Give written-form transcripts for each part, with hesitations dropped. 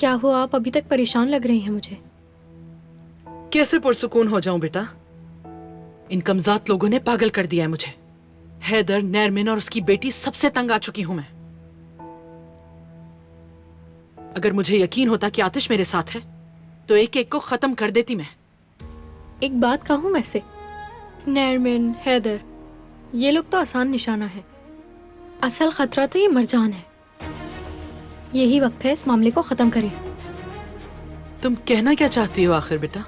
क्या हुआ? आप अभी तक परेशान लग रही हैं मुझे। कैसे पुरसुकून हो जाऊं बेटा? इन कमजात लोगों ने पागल कर दिया है मुझे। हैदर, नरमिन और उसकी बेटी सबसे तंग आ चुकी हूं मैं। अगर मुझे यकीन होता कि आतिश मेरे साथ है तो एक एक को खत्म कर देती मैं। एक बात कहूँ वैसे, नरमिन, हैदर, ये लोग तो आसान निशाना है। असल खतरा तो ये मरजान है। यही वक्त है इस मामले को खत्म करें। तुम कहना क्या चाहती हो आखिर बेटा?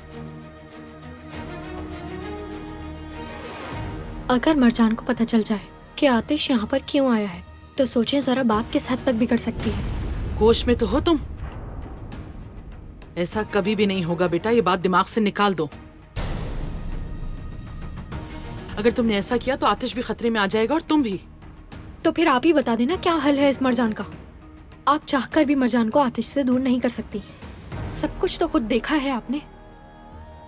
अगर मरजान को पता चल जाए कि आतिश यहाँ पर क्यों आया है तो सोचें जरा, बात किस हद तक बिगड़ सकती है। होश में तो हो तुम? ऐसा कभी भी नहीं होगा बेटा, ये बात दिमाग से निकाल दो। अगर तुमने ऐसा किया तो आतिश भी खतरे में आ जाएगा और तुम भी। तो फिर आप ही बता देना क्या हल है इस मरजान का। आप चाहकर भी मरजान को आतिश से दूर नहीं कर सकती। सब कुछ तो खुद देखा है आपने।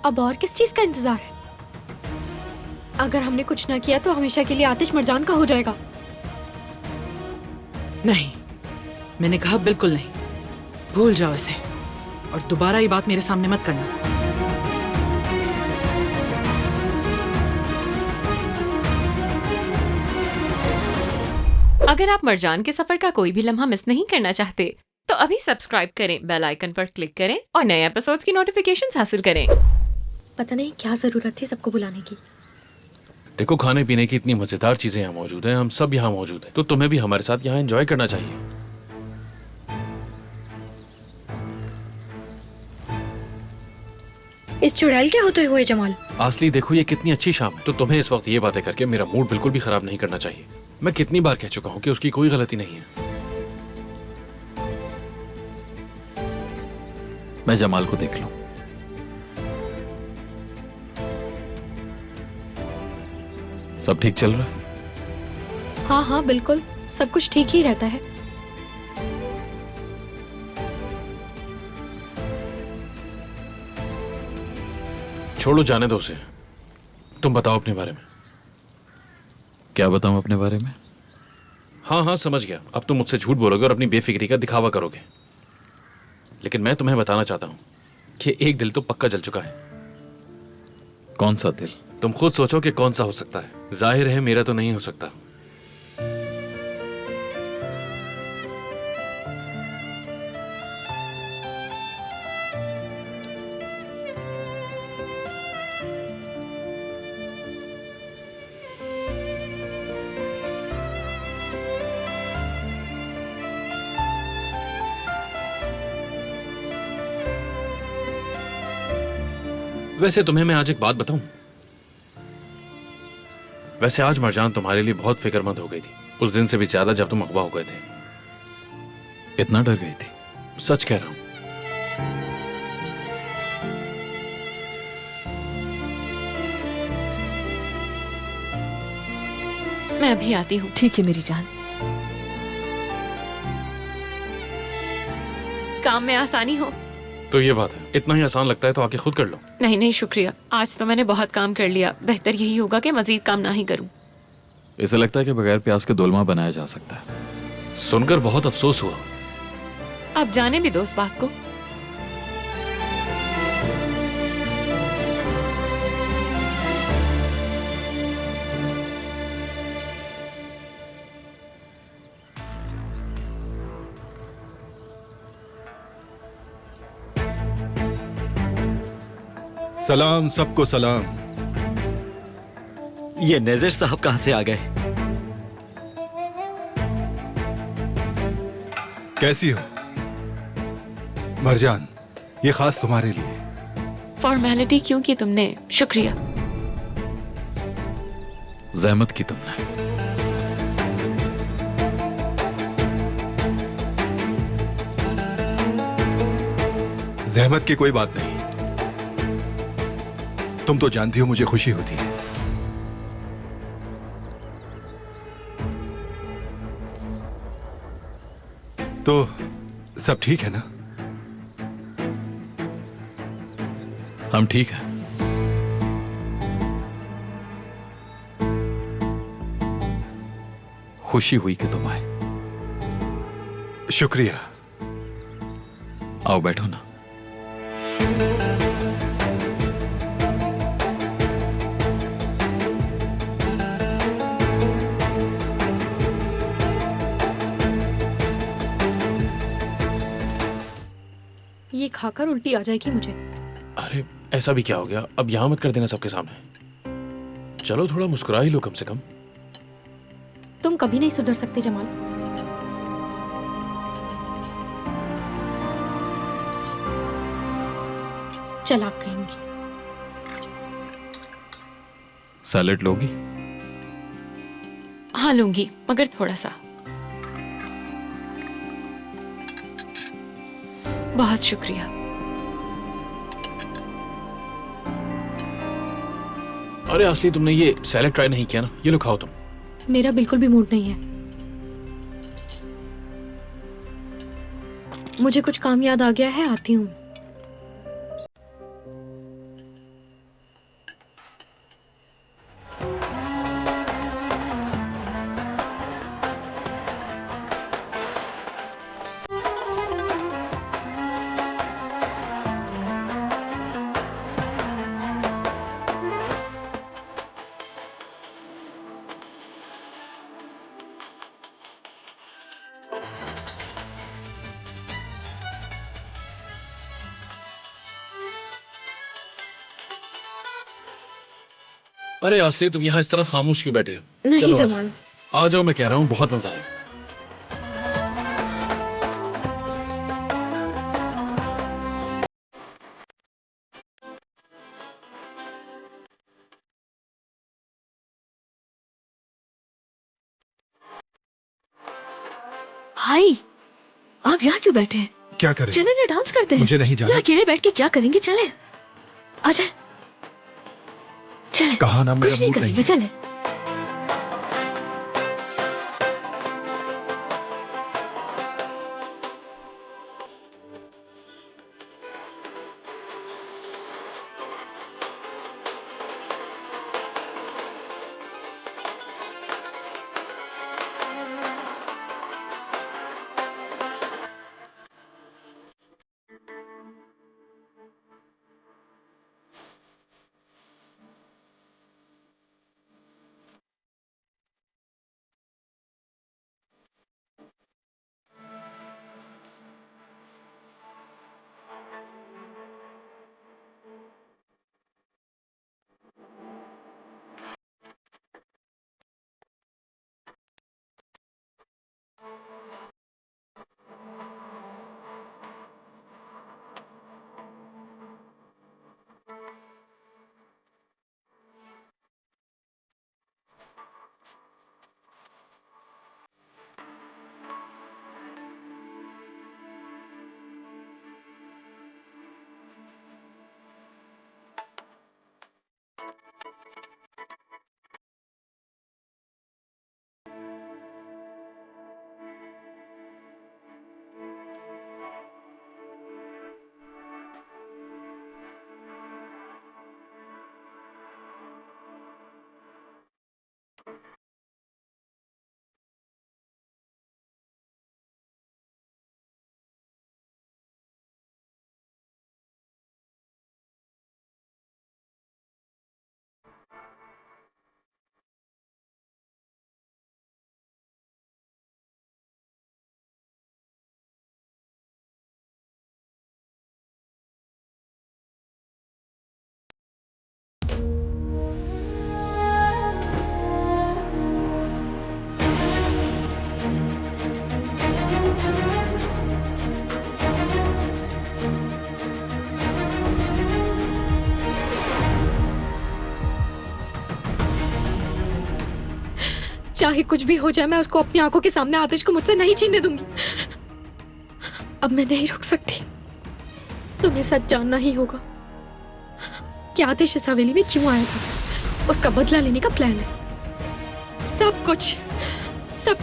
अब और किस चीज का इंतजार है? अगर हमने कुछ ना किया तो हमेशा के लिए आतिश मरजान का हो जाएगा। नहीं, मैंने कहा बिल्कुल नहीं। भूल जाओ इसे और दोबारा ये बात मेरे सामने मत करना। अगर आप मरजान के सफर का कोई भी लम्हा मिस नहीं करना चाहते तो अभी सब्सक्राइब करें, बेल आइकन पर क्लिक करें और नए एपिसोड्स की नोटिफिकेशंस हासिल करें। पता नहीं क्या जरूरत थी सबको बुलाने की। देखो, खाने पीने की इतनी मजेदार चीजें यहाँ मौजूद हैं, हम सब यहाँ मौजूद हैं, तो तुम्हें भी हमारे साथ यहाँ एंजॉय करना चाहिए। इस चुड़ैल के होते हुए जमाल। असली देखो, ये कितनी अच्छी शाम है, तो तुम्हें इस वक्त ये बातें करके मेरा मूड बिल्कुल भी खराब नहीं करना चाहिए। मैं कितनी बार कह चुका हूँ कि उसकी कोई गलती नहीं है। मैं जमाल को देख लूं। सब ठीक चल रहा है? हाँ हाँ बिल्कुल, सब कुछ ठीक ही रहता है। छोड़ो, जाने दो उसे। तुम बताओ अपने बारे में। क्या बताऊं अपने बारे में? हाँ हाँ, समझ गया। अब तुम मुझसे झूठ बोलोगे और अपनी बेफिक्री का दिखावा करोगे, लेकिन मैं तुम्हें बताना चाहता हूँ कि एक दिल तो पक्का जल चुका है। कौन सा दिल? तुम खुद सोचो कि कौन सा हो सकता है। जाहिर है मेरा तो नहीं हो सकता। वैसे तुम्हें मैं आज एक बात बताऊं? वैसे आज मरजान तुम्हारे लिए बहुत फिक्रमंद हो गई थी, उस दिन से भी ज्यादा जब तुम अगवा हो गए थे। इतना डर गई थी? सच कह रहा हूं। मैं अभी आती हूँ। ठीक है मेरी जान। काम में आसानी हो। तो ये बात है, इतना ही आसान लगता है तो आके खुद कर लो। नहीं नहीं शुक्रिया, आज तो मैंने बहुत काम कर लिया। बेहतर यही होगा कि मजीद काम ना ही करूं। इसे लगता है कि बगैर प्याज के दोलमा बनाया जा सकता है। सुनकर बहुत अफसोस हुआ। आप जाने भी दो उस बात को। सलाम, सबको सलाम। ये नजर साहब कहां से आ गए? कैसी हो मरजान? ये खास तुम्हारे लिए। फॉर्मेलिटी क्यों की तुमने? शुक्रिया। जहमत की तुमने। जहमत की कोई बात नहीं। तुम तो जानती हो मुझे खुशी होती है। तो सब ठीक है ना? हम ठीक हैं। खुशी हुई कि तुम आए। शुक्रिया। आओ बैठो ना। ये खाकर उल्टी आ जाएगी मुझे। अरे ऐसा भी क्या हो गया, अब यहाँ मत कर देना सबके सामने। चलो थोड़ा मुस्कुरा ही लो कम से कम। तुम कभी नहीं सुधर सकते जमाल। चालाक कहेंगी। सैलेड लोगी? हाँ लूंगी, मगर थोड़ा सा। बहुत शुक्रिया। अरे असली तुमने ये सैलेड ट्राई नहीं किया ना, ये लो खाओ तुम। मेरा बिल्कुल भी मूड नहीं है। मुझे कुछ काम याद आ गया है, आती हूँ। अरे असली तुम यहाँ इस तरह खामोश क्यों बैठे हो? नहीं चलो जमाल। आ जाओ, मैं कह रहा हूँ बहुत मजा आएगा। भाई आप यहाँ क्यों बैठे हैं? क्या करें? चले ना डांस करते हैं। मुझे नहीं जाना। यहाँ अकेले बैठ के क्या करेंगे? चले आजा। चले। कहा ना मेरा कुछ नहीं मूड नहीं करेंगे, है। चले। चाहे कुछ भी हो जाए, मैं उसको अपनी आंखों के सामने आतिश को मुझसे नहीं छीनने दूंगी। अब मैं नहीं रुक सकती। तुम्हें सच जानना ही होगा कि आतिश इस हवेली में क्यों आया था। उसका बदला लेने का प्लान है। सब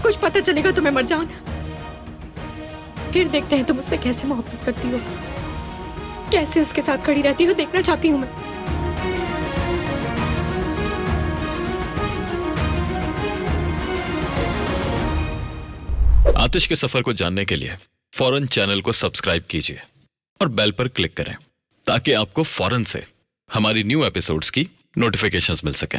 कुछ पता चलेगा तुम्हें मरजान। फिर देखते हैं तुम उससे कैसे मोहब्बत करती हो, कैसे उसके साथ खड़ी रहती हो। देखना चाहती हूँ मैं। आतिश के सफर को जानने के लिए फौरन चैनल को सब्सक्राइब कीजिए। और बेल पर क्लिक करें ताकि आपको फौरन से हमारी न्यू एपिसोड्स की नोटिफिकेशंस मिल सके।